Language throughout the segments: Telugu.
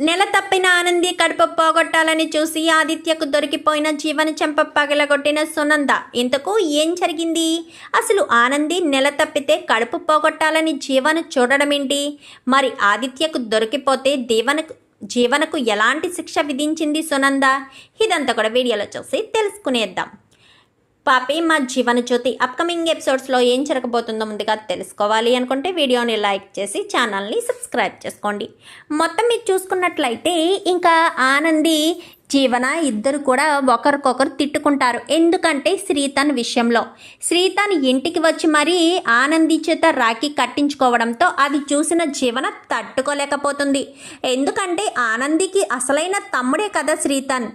నెల తప్పిన ఆనంది కడుపు పోగొట్టాలని చూసి ఆదిత్యకు దొరికిపోయిన జీవన చెంప పగలగొట్టిన సునంద. ఇంతకు ఏం జరిగింది? అసలు ఆనంది నెల తప్పితే కడుపు పోగొట్టాలని జీవన చూడడమేంటి? మరి ఆదిత్యకు దొరికిపోతే జీవనకు ఎలాంటి శిక్ష విధించింది సునంద? ఇదంతా కూడా వీడియోలో చూసి తెలుసుకునేద్దాం. పాపి మా జీవన జ్యోతి అప్కమింగ్ ఎపిసోడ్స్లో ఏం జరగబోతుందో ముందుగా తెలుసుకోవాలి అనుకుంటే వీడియోని లైక్ చేసి ఛానల్ని సబ్స్క్రైబ్ చేసుకోండి. మొత్తం మీరు చూసుకున్నట్లయితే ఇంకా ఆనంది జీవన ఇద్దరు కూడా ఒకరికొకరు తిట్టుకుంటారు. ఎందుకంటే శ్రీతన్ విషయంలో శ్రీతన్ ఇంటికి వచ్చి మరీ ఆనంది చేత రాఖీ కట్టించుకోవడంతో అది చూసిన జీవన తట్టుకోలేకపోతుంది. ఎందుకంటే ఆనందికి అసలైన తమ్ముడే కదా శ్రీతన్.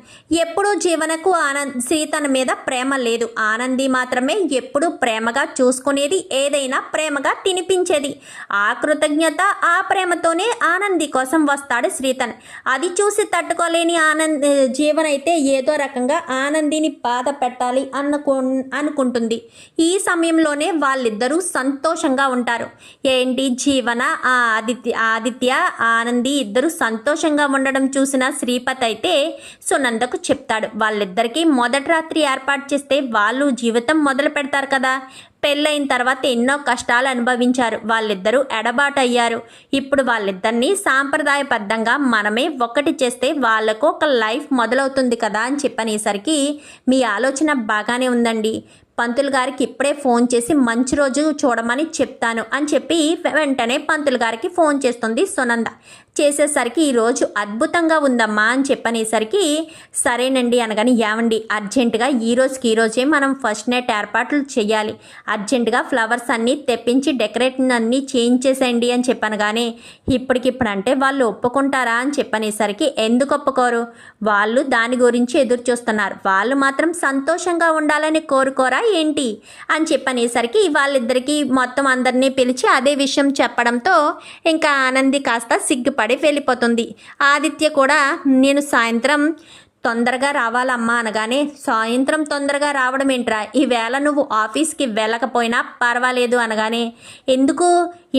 ఎప్పుడూ జీవనకు శ్రీతన్ మీద ప్రేమ లేదు. ఆనంది మాత్రమే ఎప్పుడూ ప్రేమగా చూసుకునేది, ఏదైనా ప్రేమగా తినిపించేది. ఆ కృతజ్ఞత, ఆ ప్రేమతోనే ఆనంది కోసం వస్తాడు శ్రీతన్. అది చూసి తట్టుకోలేని జీవన అయితే ఏదో రకంగా ఆనందిని బాధ పెట్టాలి అనుకుంటుంది. ఈ సమయంలోనే వాళ్ళిద్దరూ సంతోషంగా ఉంటారు. ఏంటి జీవన ఆదిత్య ఆనంది ఇద్దరు సంతోషంగా ఉండడం చూసిన శ్రీపతి అయితే సునందకు చెప్తాడు. వాళ్ళిద్దరికీ మొదటి రాత్రి ఏర్పాటు చేస్తే వాళ్ళు జీవితం మొదలు పెడతారు కదా. పెళ్ళైన తర్వాత ఎన్నో కష్టాలు అనుభవించారు. వాళ్ళిద్దరూ ఎడబాటు అయ్యారు. ఇప్పుడు వాళ్ళిద్దరినీ సాంప్రదాయబద్ధంగా మనమే ఒకటి చేస్తే వాళ్లకు ఒక లైఫ్ మొదలవుతుంది కదా అని చెప్పనేసరికి మీ ఆలోచన బాగానే ఉందండి. పంతులు గారికి ఇప్పుడే ఫోన్ చేసి మంచి రోజు చూడమని చెప్తాను అని చెప్పి వెంటనే పంతులు గారికి ఫోన్ చేస్తుంది సునంద. చేసేసరికి ఈరోజు అద్భుతంగా ఉందమ్మా అని చెప్పనేసరికి సరేనండి అనగాని, ఏమండి అర్జెంటుగా ఈరోజే మనం ఫస్ట్ నైట్ ఏర్పాట్లు చేయాలి. అర్జెంటుగా ఫ్లవర్స్ అన్నీ తెప్పించి డెకరేషన్ అన్నీ చేంజ్ చేసేయండి అని చెప్పాను. కానీ ఇప్పటికిప్పుడు అంటే వాళ్ళు ఒప్పుకుంటారా అని చెప్పనేసరికి ఎందుకు ఒప్పుకోరు? వాళ్ళు దాని గురించి ఎదురు చూస్తున్నారు. వాళ్ళు మాత్రం సంతోషంగా ఉండాలని కోరుకోరా ఏంటి అని చెప్పనేసరికి వాళ్ళిద్దరికీ మొత్తం అందరినీ పిలిచి అదే విషయం చెప్పడంతో ఇంకా ఆనంది కాస్త సిగ్గుపడి వెళ్ళిపోతుంది. ఆదిత్య కూడా నేను సాయంత్రం తొందరగా రావాలమ్మా అనగానే, సాయంత్రం తొందరగా రావడం ఏంట్రా, ఈవేళ నువ్వు ఆఫీస్కి వెళ్ళకపోయినా పర్వాలేదు అనగానే, ఎందుకు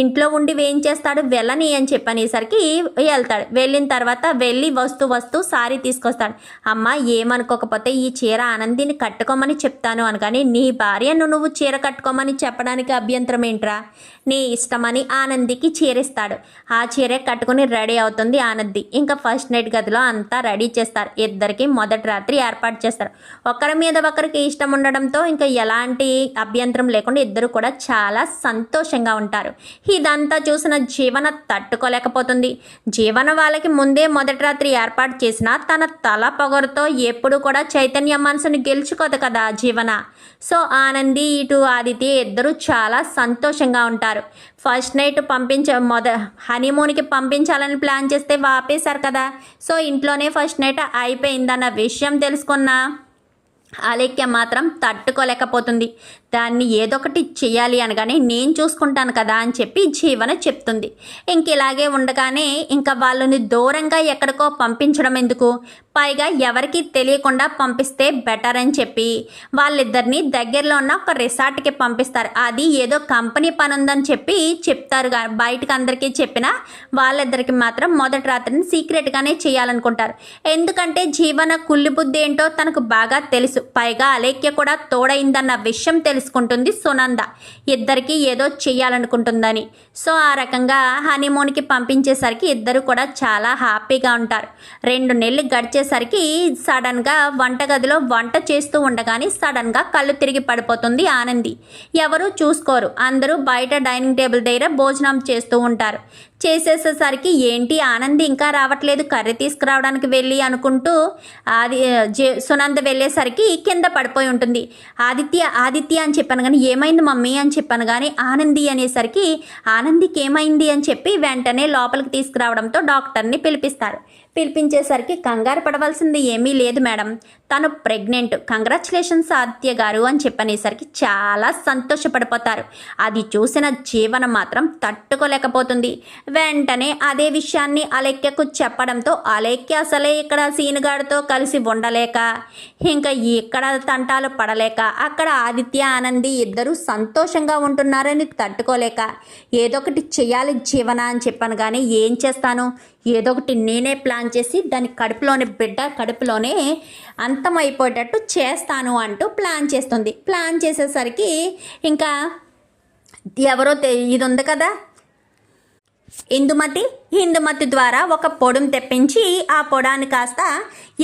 ఇంట్లో ఉండి ఏం చేస్తాడు వెళ్ళని అని చెప్పనేసరికి వెళ్తాడు. వెళ్ళిన తర్వాత వెళ్ళి వస్తూ సారీ తీసుకొస్తాడు. అమ్మ ఏమనుకోకపోతే ఈ చీర ఆనందిని కట్టుకోమని చెప్తాను అనగానే, నీ భార్యను నువ్వు చీర కట్టుకోమని చెప్పడానికి అభ్యంతరం ఏంట్రా, నీ ఇష్టమని ఆనందికి చీరిస్తాడు. ఆ చీరే కట్టుకుని రెడీ అవుతుంది ఆనంది. ఇంకా ఫస్ట్ నైట్ గదిలో అంతా రెడీ చేస్తారు. ఇద్దరికి మొదటి రాత్రి ఏర్పాటు చేస్తారు. ఒకరి మీద ఒకరికి ఇష్టం ఉండడంతో ఇంకా ఎలాంటి అభ్యంతరం లేకుండా ఇద్దరు కూడా చాలా సంతోషంగా ఉంటారు. ఇదంతా చూసిన జీవన తట్టుకోలేకపోతుంది. జీవన వాళ్ళకి ముందే మొదటి రాత్రి ఏర్పాటు చేసిన తన తల పొగరుతో ఎప్పుడు కూడా చైతన్య మనసుని గెలుచుకోదు కదా జీవన. సో ఆనంది ఇటు ఆదిత్య ఇద్దరు చాలా సంతోషంగా ఉంటారు. ఫస్ట్ నైట్ హనీమూన్కి పంపించాలని ప్లాన్ చేస్తే ఆపేశారు కదా. సో ఇంట్లోనే ఫస్ట్ నైట్ అయిపోయిందన్న విషయం తెలుసుకున్న అలేఖ్య మాత్రం తట్టుకోలేకపోతుంది. దాన్ని ఏదొకటి చెయ్యాలి అనగానే, నేను చూసుకుంటాను కదా అని చెప్పి జీవన చెప్తుంది. ఇంక ఇలాగే ఉండగానే ఇంకా వాళ్ళని దూరంగా ఎక్కడికో పంపించడం ఎందుకు, పైగా ఎవరికి తెలియకుండా పంపిస్తే బెటర్ అని చెప్పి వాళ్ళిద్దరిని దగ్గరలో ఉన్న ఒక రిసార్ట్కి పంపిస్తారు. అది ఏదో కంపెనీ పని ఉందని చెప్పి చెప్తారు. బయటకు అందరికీ చెప్పినా వాళ్ళిద్దరికి మాత్రం మొదటి రాత్రిని సీక్రెట్గానే చేయాలనుకుంటారు. ఎందుకంటే జీవన కుళ్ళి బుద్ధి ఏంటో తనకు బాగా తెలుసు. పైగా అలేఖ్య కూడా తోడైందన్న విషయం తెలుసుకుంటుంది సునంద. ఇద్దరికి ఏదో చెయ్యాలనుకుంటుందని. సో ఆ రకంగా హనీమూన్కి పంపించేసరికి ఇద్దరు కూడా చాలా హ్యాపీగా ఉంటారు. 2 నెలలు గడిచేసరికి సడన్గా వంటగదిలో వంట చేస్తూ ఉండగానే సడన్గా కళ్ళు తిరిగి పడిపోతుంది ఆనంది. ఎవరు చూసుకోరు. అందరూ బయట డైనింగ్ టేబుల్ దగ్గర భోజనం చేస్తూ ఉంటారు. చేసేసేసరికి ఏంటి ఆనంది ఇంకా రావట్లేదు, కర్రీ తీసుకురావడానికి వెళ్ళి అనుకుంటూ సునంద వెళ్ళేసరికి కింద పడిపోయి ఉంటుంది. ఆదిత్య అని చెప్పాను కానీ ఏమైంది మమ్మీ అని చెప్పాను కానీ ఆనంది అనేసరికి ఆనందికి ఏమైంది అని చెప్పి వెంటనే లోపలికి తీసుకురావడంతో డాక్టర్ని పిలిపించేసరికి కంగారు పడవలసింది ఏమీ లేదు మేడం, తను ప్రెగ్నెంట్, కంగ్రాచులేషన్స్ ఆదిత్య గారు అని చెప్పనేసరికి చాలా సంతోషపడిపోతారు. అది చూసిన జీవన మాత్రం తట్టుకోలేకపోతుంది. వెంటనే అదే విషయాన్ని అలేఖ్యకు చెప్పడంతో అలేఖ్య అసలే ఇక్కడ సీనుగాడితో కలిసి ఉండలేక ఇంకా ఇక్కడ తంటాలు పడలేక అక్కడ ఆదిత్య ఆనంది ఇద్దరు సంతోషంగా ఉంటున్నారని తట్టుకోలేక ఏదో ఒకటి చెయ్యాలి జీవన అని చెప్పాను, కానీ ఏం చేస్తాను, ఏదో ఒకటి నేనే ప్లాన్ చేసి దాని బిడ్డ కడుపులోనే అంతమైపోయేటట్టు చేస్తాను అంటూ ప్లాన్ చేస్తుంది. ప్లాన్ చేసేసరికి ఇంకా ఎవరో ఇది ఉంది కదా ఇందుమతి ద్వారా ఒక పొడుం తెప్పించి ఆ పొడాన్ని కాస్త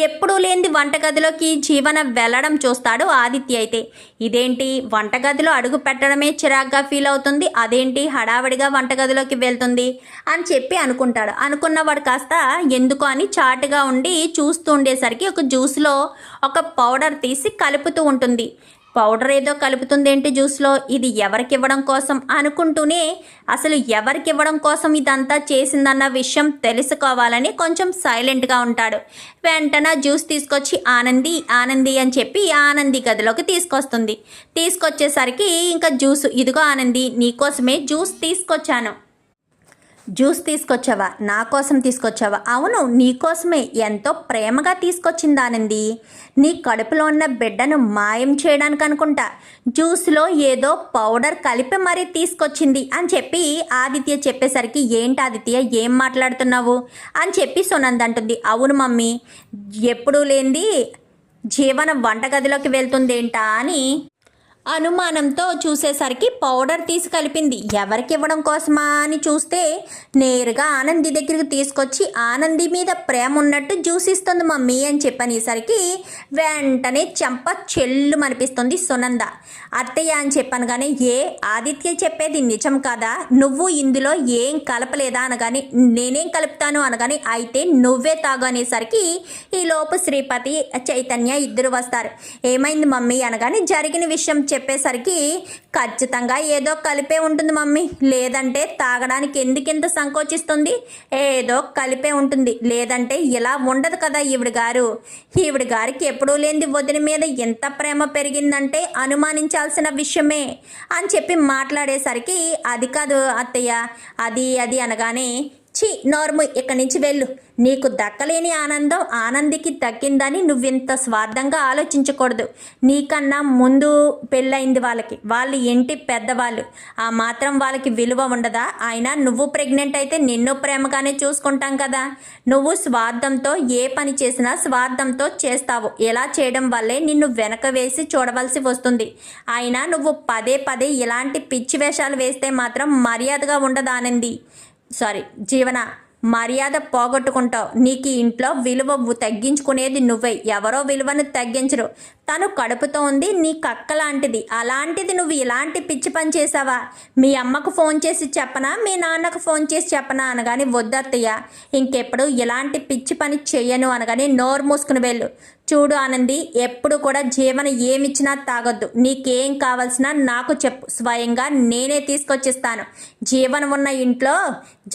ఎప్పుడూ లేని వంటగదిలోకి జీవన వెళ్ళడం చూస్తాడు ఆదిత్య. అయితే ఇదేంటి వంటగదిలో అడుగు పెట్టడమే చిరాగ్గా ఫీల్ అవుతుంది, అదేంటి హడావిడిగా వంటగదిలోకి వెళ్తుంది అని చెప్పి అనుకుంటాడు. అనుకున్నవాడు కాస్త ఎందుకు అని చాటుగా ఉండి చూస్తూ ఉండేసరికి ఒక జ్యూస్లో ఒక పౌడర్ తీసి కలుపుతూ ఉంటుంది. పౌడర్ ఏదో కలుపుతుందేంటి జ్యూస్లో, ఇది ఎవరికి ఇవ్వడం కోసం అనుకుంటూనే అసలు ఎవరికి ఇవ్వడం కోసం ఇదంతా చేసిందన్న విషయం తెలుసుకోవాలని కొంచెం సైలెంట్గా ఉంటాడు. వెంటనే జ్యూస్ తీసుకొచ్చి ఆనంది అని చెప్పి ఆనంది గదిలోకి తీసుకొస్తుంది. తీసుకొచ్చేసరికి ఇంకా జ్యూస్, ఇదిగో ఆనంది నీకోసమే జ్యూస్ తీసుకొచ్చాను. జ్యూస్ తీసుకొచ్చావా? నా కోసం తీసుకొచ్చావా? అవును, నీకోసమే. ఎంతో ప్రేమగా తీసుకొచ్చింది ఆనంది. నీ కడుపులో ఉన్న బిడ్డను మాయం చేయడానికి అనుకుంటా జ్యూస్లో ఏదో పౌడర్ కలిపి మరీ తీసుకొచ్చింది అని చెప్పి ఆదిత్య చెప్పేసరికి ఏంటి ఆదిత్య ఏం మాట్లాడుతున్నావు అని చెప్పి సునంద అంటుంది. అవును మమ్మీ, ఎప్పుడూ లేనిది జీవన వంటగదిలోకి వెళ్తుందేంటా అని అనుమానంతో చూసేసరికి పౌడర్ తీసి కలిపింది. ఎవరికి ఇవ్వడం కోసమా అని చూస్తే నేరుగా ఆనంది దగ్గరికి తీసుకొచ్చి ఆనంది మీద ప్రేమ ఉన్నట్టు జ్యూస్ ఇస్తుంది మమ్మీ అని చెప్పనేసరికి వెంటనే చెంప చెల్లు మనిపిస్తుంది సునంద. అత్తయ్య అని చెప్పాను కానీ ఏ ఆదిత్య చెప్పేది నిజం కదా, నువ్వు ఇందులో ఏం కలపలేదా అనగాని నేనేం కలుపుతాను అనగాని అయితే నువ్వే తాగు అనేసరికి ఈలోపు శ్రీపతి చైతన్య ఇద్దరు వస్తారు. ఏమైంది మమ్మీ అనగాని జరిగిన విషయం చెప్పేసరికి ఖచ్చితంగా ఏదో కలిపే ఉంటుంది మమ్మీ, లేదంటే తాగడానికి ఎందుకింత సంకోచిస్తుంది, ఏదో కలిపే ఉంటుంది, లేదంటే ఇలా ఉండదు కదా ఈవిడ గారికి ఎప్పుడూ లేనిది వదిన మీద ఎంత ప్రేమ పెరిగిందంటే అనుమానించాల్సిన విషయమే అని చెప్పి మాట్లాడేసరికి అది కాదు అత్తయ్య, అది అనగానే చి నోర్ము, ఇక్కడి నుంచి వెళ్ళు, నీకు దక్కలేని ఆనందం ఆనందికి దక్కిందని నువ్వింత స్వార్థంగా ఆలోచించకూడదు. నీకన్నా ముందు పెళ్ళయింది వాళ్ళు ఇంటి పెద్దవాళ్ళు, ఆ మాత్రం వాళ్ళకి విలువ ఉండదా? అయినా నువ్వు ప్రెగ్నెంట్ అయితే నిన్ను ప్రేమగానే చూసుకుంటాం కదా, నువ్వు స్వార్థంతో ఏ పని చేసినా స్వార్థంతో చేస్తావు, ఎలా చేయడం వల్లే నిన్ను వెనక వేసి చూడవలసి వస్తుంది. అయినా నువ్వు పదే ఇలాంటి పిచ్చి వేషాలు వేస్తే మాత్రం మర్యాదగా ఉండదానంది, జీవన, మర్యాద పోగొట్టుకుంటావు. నీకు ఇంట్లో విలువ తగ్గించుకునేది నువ్వే, ఎవరో విలువను తగ్గించరు. తను కడుపుతో ఉంది, నీ కక్క లాంటిది, అలాంటిది నువ్వు ఇలాంటి పిచ్చి పని చేసావా? మీ అమ్మకు ఫోన్ చేసి చెప్పనా, మీ నాన్నకు ఫోన్ చేసి చెప్పనా అనగాని వద్దత్తయ్య, ఇంకెప్పుడు ఇలాంటి పిచ్చి పని చెయ్యను అనగాని నోరు మూసుకుని వెళ్ళు. చూడు ఆనంది, ఎప్పుడు కూడా జీవన ఏమిచ్చినా తాగొద్దు, నీకేం కావాల్సినా నాకు చెప్పు, స్వయంగా నేనే తీసుకొచ్చిస్తాను. జీవనం ఉన్న ఇంట్లో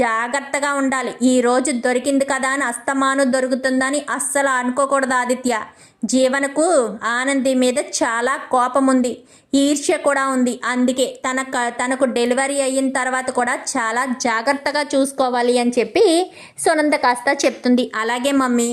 జాగ్రత్తగా ఉండాలి, ఈరోజు దొరికింది కదా అని అస్తమాను దొరుకుతుందని అస్సలు అనుకోకూడదు ఆదిత్య. జీవనకు ఆనంది మీద చాలా కోపం ఉంది, ఈర్ష్య కూడా ఉంది, అందుకే తనకు డెలివరీ అయిన తర్వాత కూడా చాలా జాగ్రత్తగా చూసుకోవాలి అని చెప్పి సునంద కాస్త చెప్తుంది. అలాగే మమ్మీ,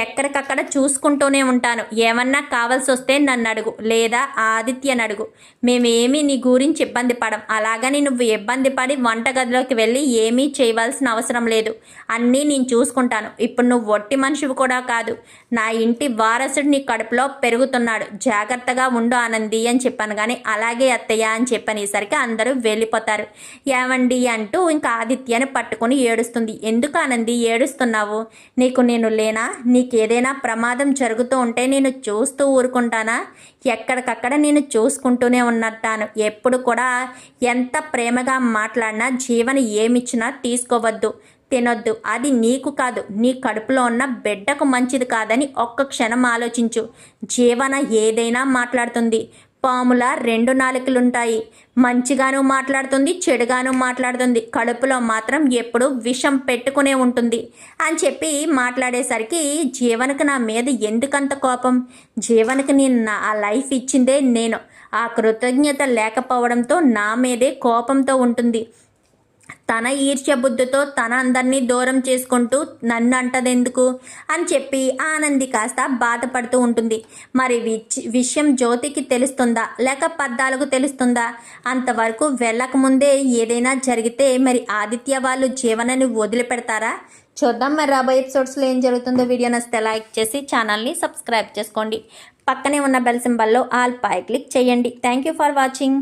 ఎక్కడికక్కడ చూసుకుంటూనే ఉంటాను, ఏమన్నా కావాల్సి వస్తే నన్ను అడుగు, లేదా ఆదిత్యని అడుగు, మేమేమీ నీ గురించి ఇబ్బంది పడం. అలాగని నువ్వు ఇబ్బంది పడి వంటగదిలోకి వెళ్ళి ఏమీ చేయవలసిన అవసరం లేదు, అన్నీ నేను చూసుకుంటాను. ఇప్పుడు నువ్వు ఒట్టి మనిషివి కూడా కాదు, నా ఇంటి వారసుడు నీ కడుపులో పెరుగుతున్నాడు, జాగ్రత్తగా ఉండు ఆనంది అని చెప్పాను. కానీ అలాగే అత్తయ్య అని చెప్పనేసరికి అందరూ వెళ్ళిపోతారు. ఏమండి అంటూ ఇంకా ఆదిత్యని పట్టుకుని ఏడుస్తుంది. ఎందుకు ఆనంది ఏడుస్తున్నావు? నీకు నేను లేనా? నీకు ఏదైనా ప్రమాదం జరుగుతూ ఉంటే నేను చూస్తూ ఊరుకుంటానా? ఎక్కడికక్కడ నేను చూసుకుంటూనే ఉన్నట్టాను. ఎప్పుడు కూడా ఎంత ప్రేమగా మాట్లాడినా జీవన ఏమిచ్చినా తీసుకోవద్దు, తినొద్దు, అది నీకు కాదు, నీ కడుపులో ఉన్న బిడ్డకు మంచిది కాదని ఒక్క క్షణం ఆలోచించు. జీవన ఏదైనా మాట్లాడుతుంది, పాముల రెండు నాలుకలుంటాయి, మంచిగాను మాట్లాడుతుంది, చెడుగాను మాట్లాడుతుంది, కడుపులో మాత్రం ఎప్పుడు విషం పెట్టుకునే ఉంటుంది అని చెప్పి మాట్లాడేసరికి జీవనకు నా మీద ఎందుకంత కోపం? జీవనకు నేను నా లైఫ్ ఇచ్చిందే నేను, ఆ కృతజ్ఞత లేకపోవడంతో నా మీదే కోపంతో ఉంటుంది. తన ఈర్ష్య బుద్ధితో తన అందరినీ దూరం చేసుకుంటూ నన్ను అంటదెందుకు అని చెప్పి ఆనంది కాస్త బాధపడుతూ ఉంటుంది. మరి విషయం జ్యోతికి తెలుస్తుందా లేక పద్దాలకు తెలుస్తుందా? అంతవరకు వెళ్ళకముందే ఏదైనా జరిగితే మరి ఆదిత్య వాళ్ళు జీవనని వదిలిపెడతారా? చూద్దాం మరి రాబోయే ఎపిసోడ్స్లో ఏం జరుగుతుందో. వీడియో నచ్చితే లైక్ చేసి ఛానల్ని సబ్స్క్రైబ్ చేసుకోండి. పక్కనే ఉన్న బెల్ సింబల్లో ఆల్ పై క్లిక్ చేయండి. Thank you for watching.